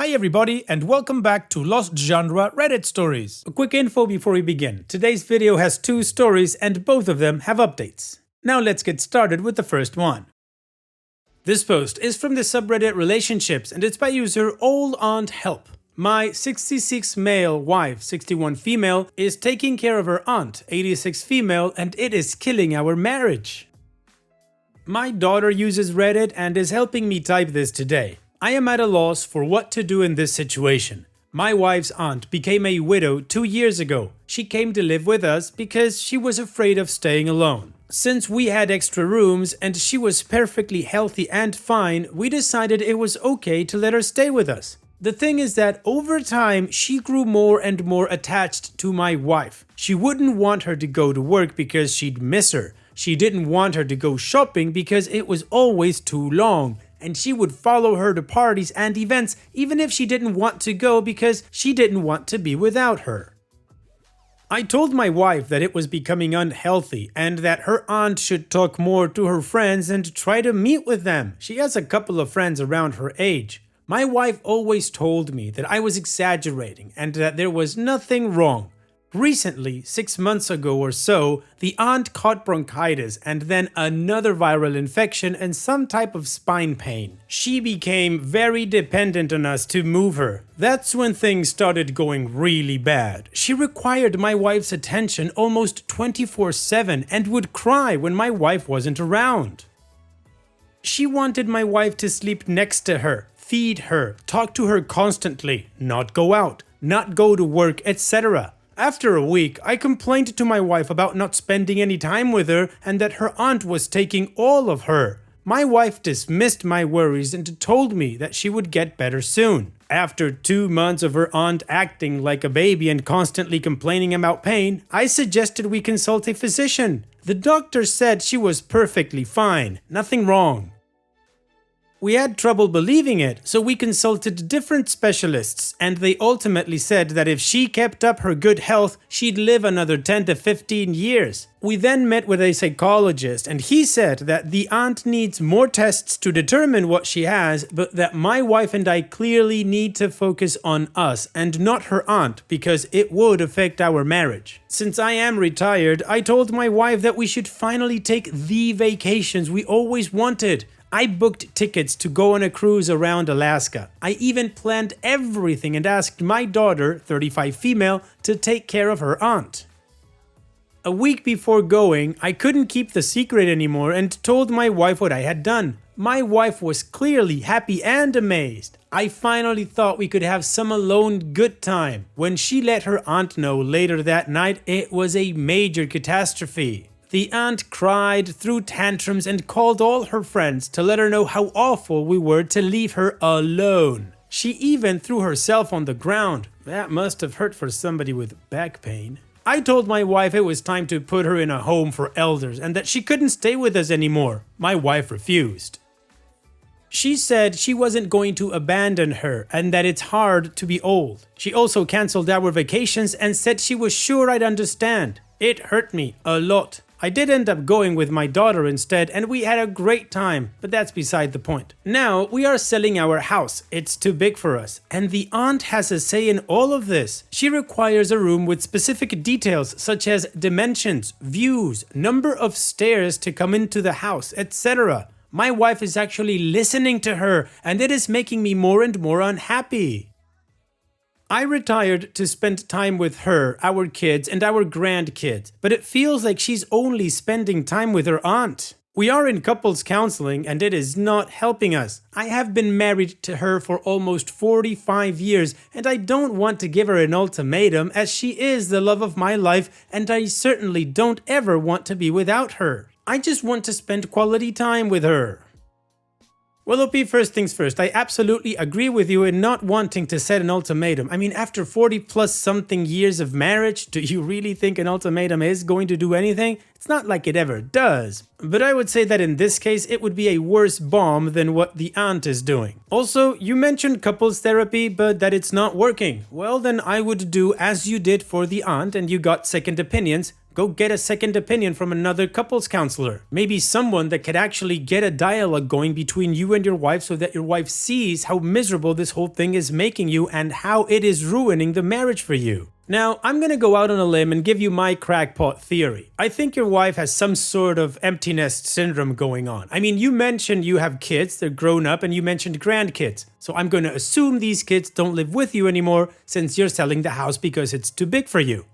Hi everybody and welcome back to Lost Genre Reddit Stories. A quick info before we begin. Today's video has two stories and both of them have updates. Now let's get started with the first one. This post is from the subreddit Relationships and it's by user Old Aunt Help. My 66 male wife, 61 female, is taking care of her aunt, 86 female, and it is killing our marriage. My daughter uses Reddit and is helping me type this today. I am at a loss for what to do in this situation. My wife's aunt became a widow 2 years ago. She came to live with us because she was afraid of staying alone. Since we had extra rooms and she was perfectly healthy and fine, we decided it was okay to let her stay with us. The thing is that over time, she grew more and more attached to my wife. She wouldn't want her to go to work because she'd miss her. She didn't want her to go shopping because it was always too long. And she would follow her to parties and events even if she didn't want to go because she didn't want to be without her. I told my wife that it was becoming unhealthy and that her aunt should talk more to her friends and try to meet with them. She has a couple of friends around her age. My wife always told me that I was exaggerating and that there was nothing wrong. Recently, 6 months ago or so, the aunt caught bronchitis and then another viral infection and some type of spine pain. She became very dependent on us to move her. That's when things started going really bad. She required my wife's attention almost 24/7 and would cry when my wife wasn't around. She wanted my wife to sleep next to her, feed her, talk to her constantly, not go out, not go to work, etc. After a week, I complained to my wife about not spending any time with her and that her aunt was taking all of her. My wife dismissed my worries and told me that she would get better soon. After 2 months of her aunt acting like a baby and constantly complaining about pain, I suggested we consult a physician. The doctor said she was perfectly fine, nothing wrong. We had trouble believing it, so we consulted different specialists, and they ultimately said that if she kept up her good health, she'd live another 10 to 15 years. We then met with a psychologist, and he said that the aunt needs more tests to determine what she has, but that my wife and I clearly need to focus on us and not her aunt because it would affect our marriage. Since I am retired, I told my wife that we should finally take the vacations we always wanted. I booked tickets to go on a cruise around Alaska. I even planned everything and asked my daughter, 35 female, to take care of her aunt. A week before going, I couldn't keep the secret anymore and told my wife what I had done. My wife was clearly happy and amazed. I finally thought we could have some alone good time. When she let her aunt know later that night, it was a major catastrophe. The aunt cried, threw tantrums, and called all her friends to let her know how awful we were to leave her alone. She even threw herself on the ground. That must have hurt for somebody with back pain. I told my wife it was time to put her in a home for elders and that she couldn't stay with us anymore. My wife refused. She said she wasn't going to abandon her and that it's hard to be old. She also canceled our vacations and said she was sure I'd understand. It hurt me a lot. I did end up going with my daughter instead and we had a great time, but that's beside the point. Now we are selling our house. It's too big for us. And the aunt has a say in all of this. She requires a room with specific details such as dimensions, views, number of stairs to come into the house, etc. My wife is actually listening to her and it is making me more and more unhappy. I retired to spend time with her, our kids, and our grandkids, but it feels like she's only spending time with her aunt. We are in couples counseling and it is not helping us. I have been married to her for almost 45 years and I don't want to give her an ultimatum as she is the love of my life and I certainly don't ever want to be without her. I just want to spend quality time with her. Well, OP, first things first, I absolutely agree with you in not wanting to set an ultimatum. I mean, after 40 plus something years of marriage, do you really think an ultimatum is going to do anything? It's not like it ever does. But I would say that in this case, it would be a worse bomb than what the aunt is doing. Also, you mentioned couples therapy, but that it's not working. Well, then I would do as you did for the aunt and you got second opinions. Go get a second opinion from another couples counselor. Maybe someone that could actually get a dialogue going between you and your wife so that your wife sees how miserable this whole thing is making you and how it is ruining the marriage for you. Now, I'm gonna go out on a limb and give you my crackpot theory. I think your wife has some sort of empty nest syndrome going on. I mean, you mentioned you have kids, they're grown up, and you mentioned grandkids. So I'm gonna assume these kids don't live with you anymore since you're selling the house because it's too big for you.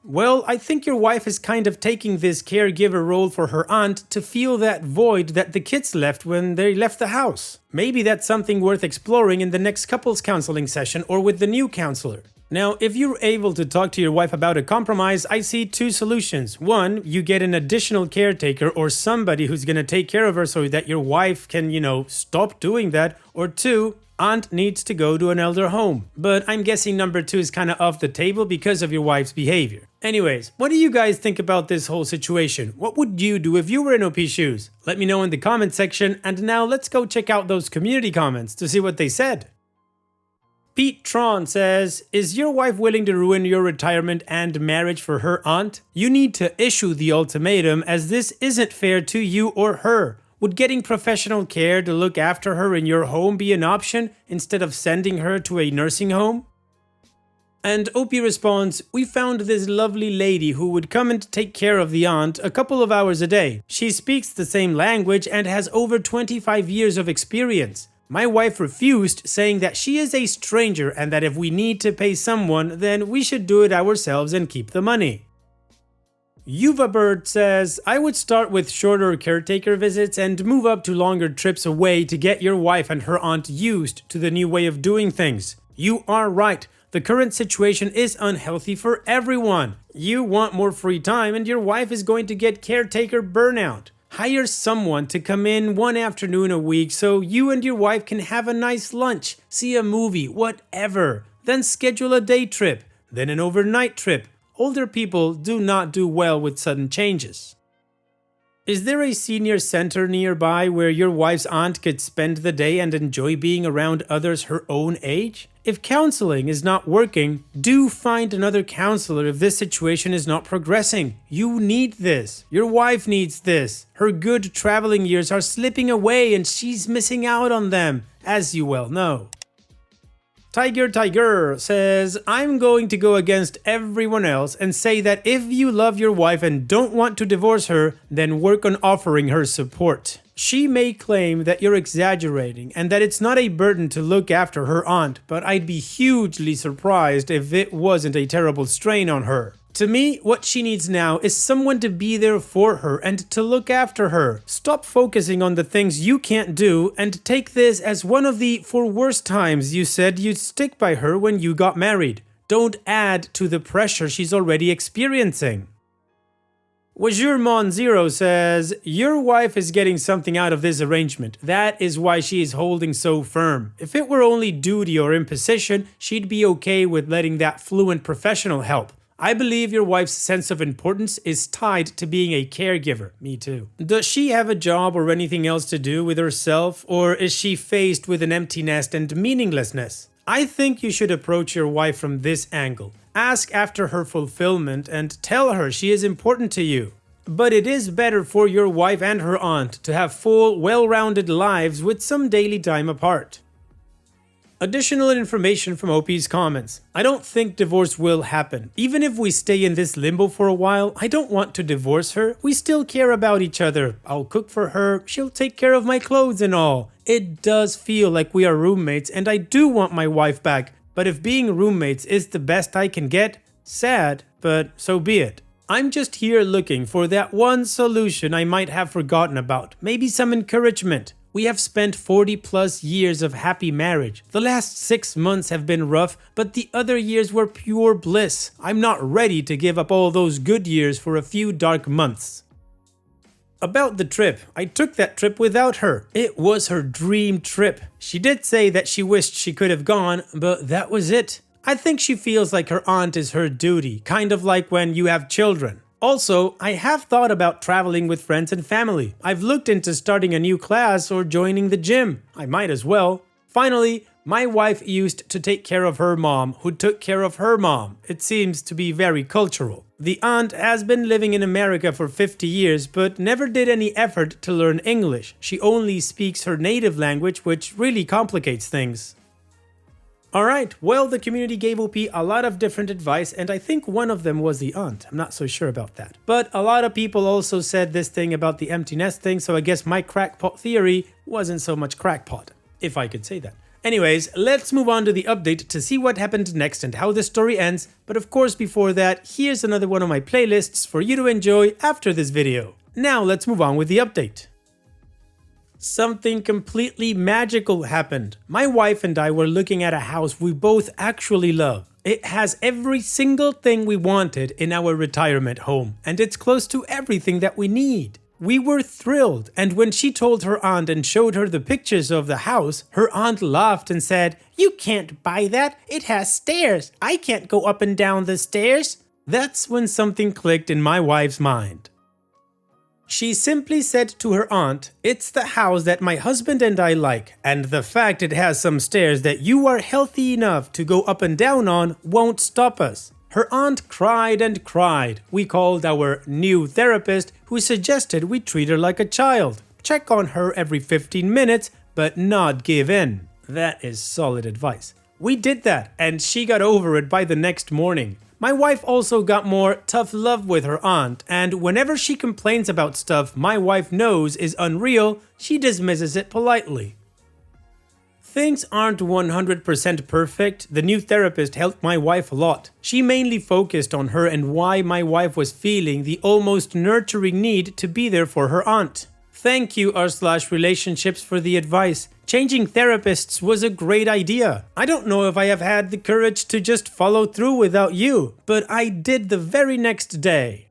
Well, I think your wife is kind of taking this caregiver role for her aunt to fill that void that the kids left when they left the house. Maybe that's something worth exploring in the next couples counseling session or with the new counselor. Now, if you're able to talk to your wife about a compromise, I see two solutions. One, you get an additional caretaker or somebody who's gonna take care of her so that your wife can, stop doing that. Or two, aunt needs to go to an elder home. But I'm guessing number two is kind of off the table because of your wife's behavior. Anyways, what do you guys think about this whole situation? What would you do if you were in OP's shoes? Let me know in the comment section, and now let's go check out those community comments to see what they said. Pete Tron says, is your wife willing to ruin your retirement and marriage for her aunt? You need to issue the ultimatum as this isn't fair to you or her. Would getting professional care to look after her in your home be an option instead of sending her to a nursing home? And OP responds, we found this lovely lady who would come and take care of the aunt a couple of hours a day. She speaks the same language and has over 25 years of experience. My wife refused, saying that she is a stranger and that if we need to pay someone, then we should do it ourselves and keep the money. Yuva Bird says, I would start with shorter caretaker visits and move up to longer trips away to get your wife and her aunt used to the new way of doing things. You are right. The current situation is unhealthy for everyone. You want more free time and your wife is going to get caretaker burnout. Hire someone to come in one afternoon a week so you and your wife can have a nice lunch, see a movie, whatever. Then schedule a day trip, then an overnight trip. Older people do not do well with sudden changes. Is there a senior center nearby where your wife's aunt could spend the day and enjoy being around others her own age? If counseling is not working, do find another counselor if this situation is not progressing. You need this. Your wife needs this. Her good traveling years are slipping away and she's missing out on them, as you well know. Tiger says, I'm going to go against everyone else and say that if you love your wife and don't want to divorce her, then work on offering her support. She may claim that you're exaggerating and that it's not a burden to look after her aunt, but I'd be hugely surprised if it wasn't a terrible strain on her. To me, what she needs now is someone to be there for her and to look after her. Stop focusing on the things you can't do and take this as one of the for worse times you said you'd stick by her when you got married. Don't add to the pressure she's already experiencing. Wajurmon0 says, your wife is getting something out of this arrangement. That is why she is holding so firm. If it were only duty or imposition, she'd be okay with letting that fluent professional help. I believe your wife's sense of importance is tied to being a caregiver. Me too. Does she have a job or anything else to do with herself, or is she faced with an empty nest and meaninglessness? I think you should approach your wife from this angle. Ask after her fulfillment and tell her she is important to you. But it is better for your wife and her aunt to have full, well-rounded lives with some daily time apart. Additional information from OP's comments. I don't think divorce will happen. Even if we stay in this limbo for a while, I don't want to divorce her. We still care about each other. I'll cook for her, she'll take care of my clothes and all. It does feel like we are roommates and I do want my wife back. But if being roommates is the best I can get, sad, but so be it. I'm just here looking for that one solution I might have forgotten about. Maybe some encouragement. We have spent 40 plus years of happy marriage. The last 6 months have been rough, but the other years were pure bliss. I'm not ready to give up all those good years for a few dark months. About the trip, I took that trip without her. It was her dream trip. She did say that she wished she could have gone, but that was it. I think she feels like her aunt is her duty, kind of like when you have children. Also, I have thought about traveling with friends and family. I've looked into starting a new class or joining the gym. I might as well. Finally, my wife used to take care of her mom, who took care of her mom. It seems to be very cultural. The aunt has been living in America for 50 years, but never did any effort to learn English. She only speaks her native language, which really complicates things. Alright, well, the community gave OP a lot of different advice, and I think one of them was the aunt. I'm not so sure about that. But a lot of people also said this thing about the empty nest thing, so I guess my crackpot theory wasn't so much crackpot, if I could say that. Anyways, let's move on to the update to see what happened next and how the story ends, but of course before that, here's another one of my playlists for you to enjoy after this video. Now let's move on with the update. Something completely magical happened. My wife and I were looking at a house we both actually love. It has every single thing we wanted in our retirement home, and it's close to everything that we need. We were thrilled, and when she told her aunt and showed her the pictures of the house, her aunt laughed and said, "You can't buy that, it has stairs. I can't go up and down the stairs." That's when something clicked in my wife's mind. She simply said to her aunt, "It's the house that my husband and I like, and the fact it has some stairs that you are healthy enough to go up and down on won't stop us." Her aunt cried and cried. We called our new therapist, who suggested we treat her like a child. Check on her every 15 minutes, but not give in. That is solid advice. We did that, and she got over it by the next morning. My wife also got more tough love with her aunt, and whenever she complains about stuff my wife knows is unreal, she dismisses it politely. Things aren't 100% perfect. The new therapist helped my wife a lot. She mainly focused on her and why my wife was feeling the almost nurturing need to be there for her aunt. Thank you r/relationships for the advice. Changing therapists was a great idea. I don't know if I have had the courage to just follow through without you, but I did the very next day.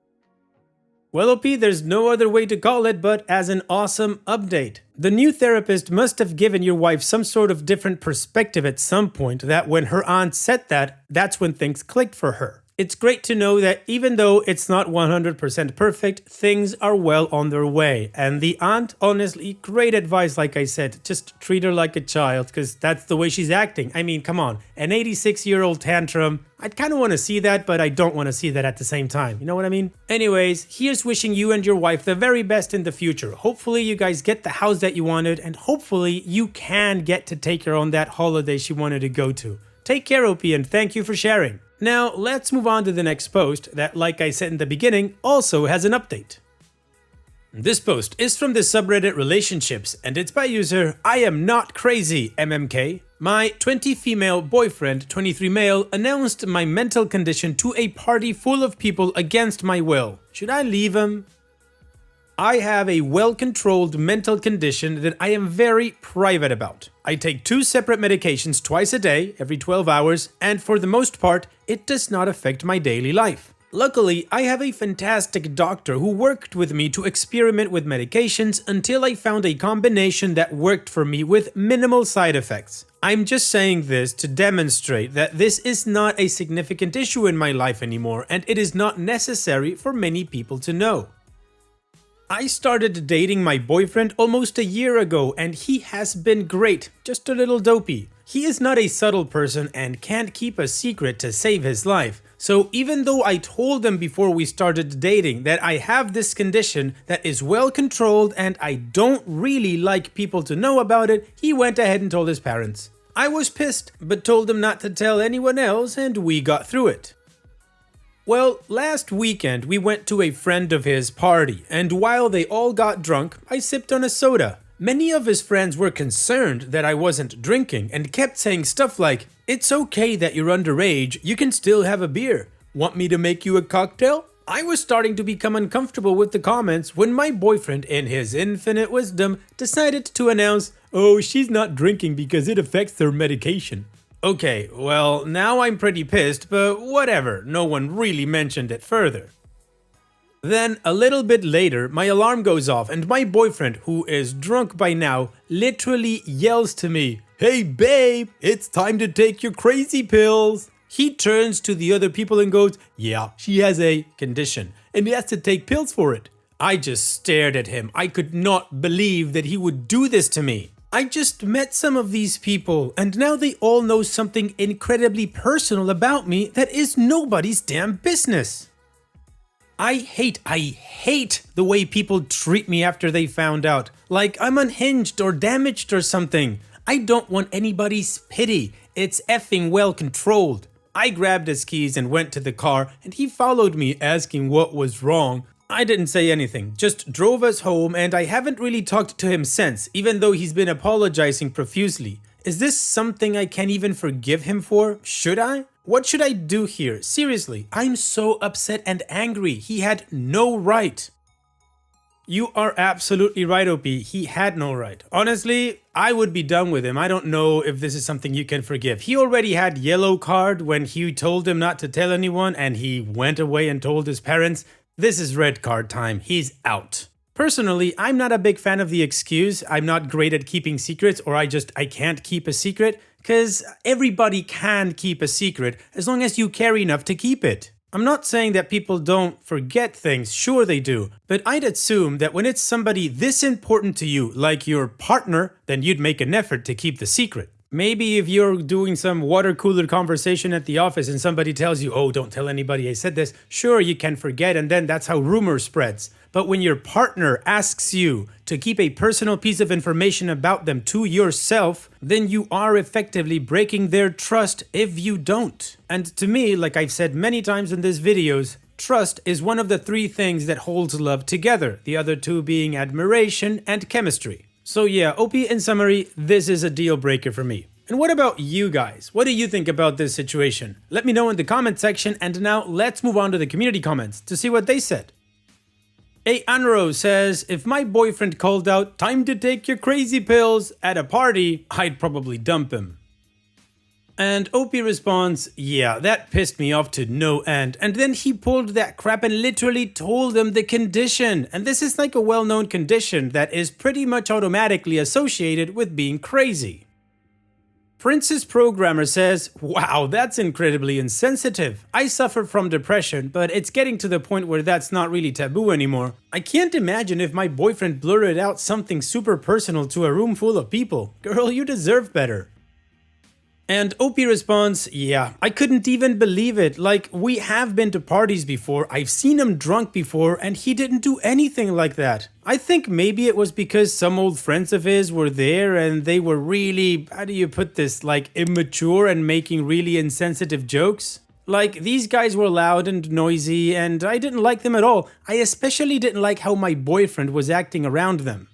Well, OP, there's no other way to call it but as an awesome update. The new therapist must have given your wife some sort of different perspective at some point that when her aunt said that, that's when things clicked for her. It's great to know that even though it's not 100% perfect, things are well on their way. And the aunt, honestly, great advice, like I said. Just treat her like a child, because that's the way she's acting. I mean, come on, an 86-year-old tantrum. I'd kind of want to see that, but I don't want to see that at the same time. You know what I mean? Anyways, here's wishing you and your wife the very best in the future. Hopefully you guys get the house that you wanted, and hopefully you can get to take her on that holiday she wanted to go to. Take care, OP, and thank you for sharing. Now, let's move on to the next post that, like I said in the beginning, also has an update. This post is from the subreddit Relationships, and it's by user I am not crazy MMK. My 20 female boyfriend, 23 male, announced my mental condition to a party full of people against my will. Should I leave him? I have a well-controlled mental condition that I am very private about. I take 2 separate medications twice a day, every 12 hours, and for the most part, it does not affect my daily life. Luckily, I have a fantastic doctor who worked with me to experiment with medications until I found a combination that worked for me with minimal side effects. I'm just saying this to demonstrate that this is not a significant issue in my life anymore, and it is not necessary for many people to know. I started dating my boyfriend almost a year ago, and he has been great, just a little dopey. He is not a subtle person and can't keep a secret to save his life. So even though I told him before we started dating that I have this condition that is well controlled and I don't really like people to know about it, he went ahead and told his parents. I was pissed, but told him not to tell anyone else, and we got through it. Well, last weekend we went to a friend of his party, and while they all got drunk, I sipped on a soda. Many of his friends were concerned that I wasn't drinking and kept saying stuff like, "It's okay that you're underage, you can still have a beer. Want me to make you a cocktail?" I was starting to become uncomfortable with the comments when my boyfriend, in his infinite wisdom, decided to announce, "Oh, she's not drinking because it affects her medication." Okay, well, now I'm pretty pissed, but whatever, no one really mentioned it further. Then, a little bit later, my alarm goes off and my boyfriend, who is drunk by now, literally yells to me, "Hey babe, it's time to take your crazy pills." He turns to the other people and goes, "Yeah, she has a condition and he has to take pills for it." I just stared at him. I could not believe that he would do this to me. I just met some of these people, and now they all know something incredibly personal about me that is nobody's damn business. I hate the way people treat me after they found out. Like I'm unhinged or damaged or something. I don't want anybody's pity. It's effing well controlled. I grabbed his keys and went to the car, and he followed me asking what was wrong. I didn't say anything, just drove us home, and I haven't really talked to him since, even though he's been apologizing profusely. Is this something I can even forgive him for? Should I? What should I do here? Seriously, I'm so upset and angry. He had no right. You are absolutely right, OP. He had no right. Honestly, I would be done with him. I don't know if this is something you can forgive. He already had yellow card when he told him not to tell anyone and he went away and told his parents. This is red card time. He's out. Personally, I'm not a big fan of the excuse, I'm not great at keeping secrets, or I can't keep a secret, because everybody can keep a secret as long as you care enough to keep it. I'm not saying that people don't forget things, sure they do, but I'd assume that when it's somebody this important to you, like your partner, then you'd make an effort to keep the secret. Maybe if you're doing some water cooler conversation at the office and somebody tells you, oh, don't tell anybody I said this, sure, you can forget, and then that's how rumor spreads. But when your partner asks you to keep a personal piece of information about them to yourself, then you are effectively breaking their trust if you don't. And to me, like I've said many times in these videos, trust is one of the three things that holds love together, the other two being admiration and chemistry. So yeah, OP, in summary, this is a deal breaker for me. And what about you guys? What do you think about this situation? Let me know in the comment section, and now let's move on to the community comments to see what they said. A Anro says, if my boyfriend called out, time to take your crazy pills at a party, I'd probably dump him. And OP responds, yeah, that pissed me off to no end. And then he pulled that crap and literally told them the condition. And this is like a well-known condition that is pretty much automatically associated with being crazy. Princess Programmer says, wow, that's incredibly insensitive. I suffer from depression, but it's getting to the point where that's not really taboo anymore. I can't imagine if my boyfriend blurted out something super personal to a room full of people. Girl, you deserve better. And OP responds, yeah, I couldn't even believe it. Like, we have been to parties before, I've seen him drunk before, and he didn't do anything like that. I think maybe it was because some old friends of his were there and they were really, how do you put this, like immature and making really insensitive jokes. Like, these guys were loud and noisy and I didn't like them at all. I especially didn't like how my boyfriend was acting around them.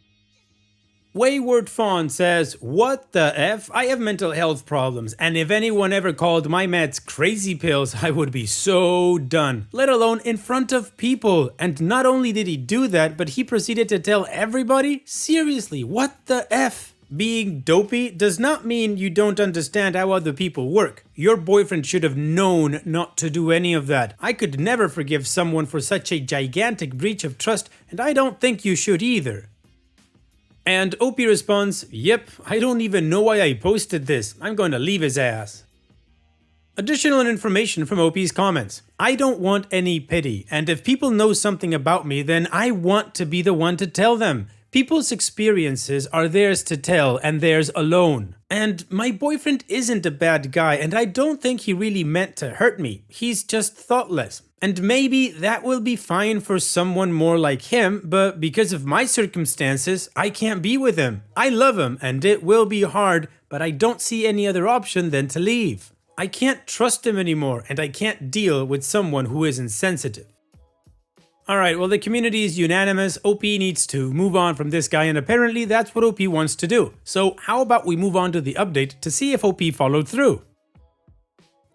Wayward Fawn says, what the F? I have mental health problems, and if anyone ever called my meds crazy pills, I would be so done, let alone in front of people. And not only did he do that, but he proceeded to tell everybody? Seriously, what the F? Being dopey does not mean you don't understand how other people work. Your boyfriend should have known not to do any of that. I could never forgive someone for such a gigantic breach of trust, and I don't think you should either. And OP responds, yep, I don't even know why I posted this. I'm going to leave his ass. Additional information from OP's comments. I don't want any pity, and if people know something about me, then I want to be the one to tell them. People's experiences are theirs to tell and theirs alone. And my boyfriend isn't a bad guy, and I don't think he really meant to hurt me. He's just thoughtless. And maybe that will be fine for someone more like him, but because of my circumstances, I can't be with him. I love him, and it will be hard, but I don't see any other option than to leave. I can't trust him anymore, and I can't deal with someone who is insensitive. Alright, well, the community is unanimous. OP needs to move on from this guy, and apparently that's what OP wants to do. So how about we move on to the update to see if OP followed through?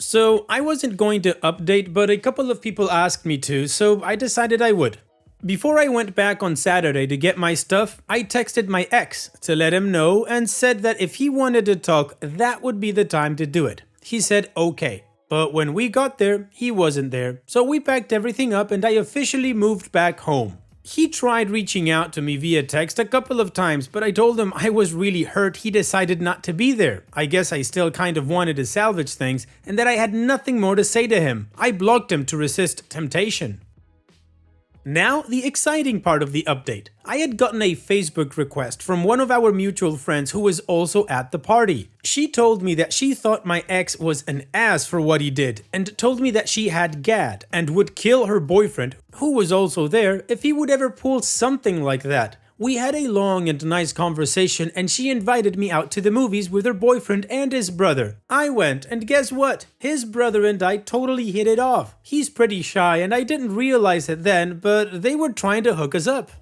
So I wasn't going to update, but a couple of people asked me to, so I decided I would. Before I went back on Saturday to get my stuff, I texted my ex to let him know and said that if he wanted to talk, that would be the time to do it. He said okay. But when we got there, he wasn't there, so we packed everything up and I officially moved back home. He tried reaching out to me via text a couple of times, but I told him I was really hurt he decided not to be there. I guess I still kind of wanted to salvage things and that I had nothing more to say to him. I blocked him to resist temptation. Now, the exciting part of the update. I had gotten a Facebook request from one of our mutual friends who was also at the party. She told me that she thought my ex was an ass for what he did, and told me that she had GAD and would kill her boyfriend, who was also there, if he would ever pull something like that. We had a long and nice conversation, and she invited me out to the movies with her boyfriend and his brother. I went, and guess what? His brother and I totally hit it off. He's pretty shy, and I didn't realize it then, but they were trying to hook us up.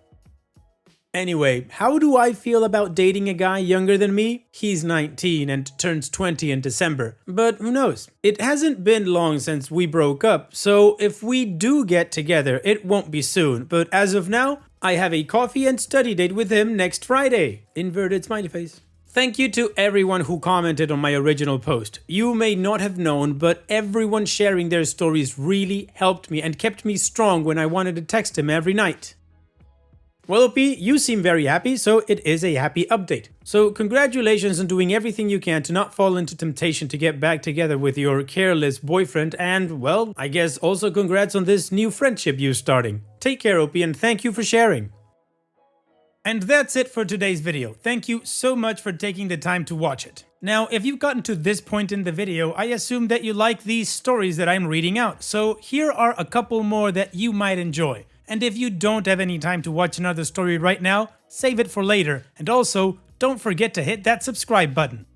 Anyway, how do I feel about dating a guy younger than me? He's 19 and turns 20 in December, but who knows? It hasn't been long since we broke up, so if we do get together, it won't be soon, but as of now, I have a coffee and study date with him next Friday. Inverted smiley face. Thank you to everyone who commented on my original post. You may not have known, but everyone sharing their stories really helped me and kept me strong when I wanted to text him every night. Well, OP, you seem very happy, so it is a happy update. So congratulations on doing everything you can to not fall into temptation to get back together with your careless boyfriend, and, well, I guess also congrats on this new friendship you're starting. Take care, OP, and thank you for sharing. And that's it for today's video. Thank you so much for taking the time to watch it. Now, if you've gotten to this point in the video, I assume that you like these stories that I'm reading out, so here are a couple more that you might enjoy. And if you don't have any time to watch another story right now, save it for later, and also, don't forget to hit that subscribe button.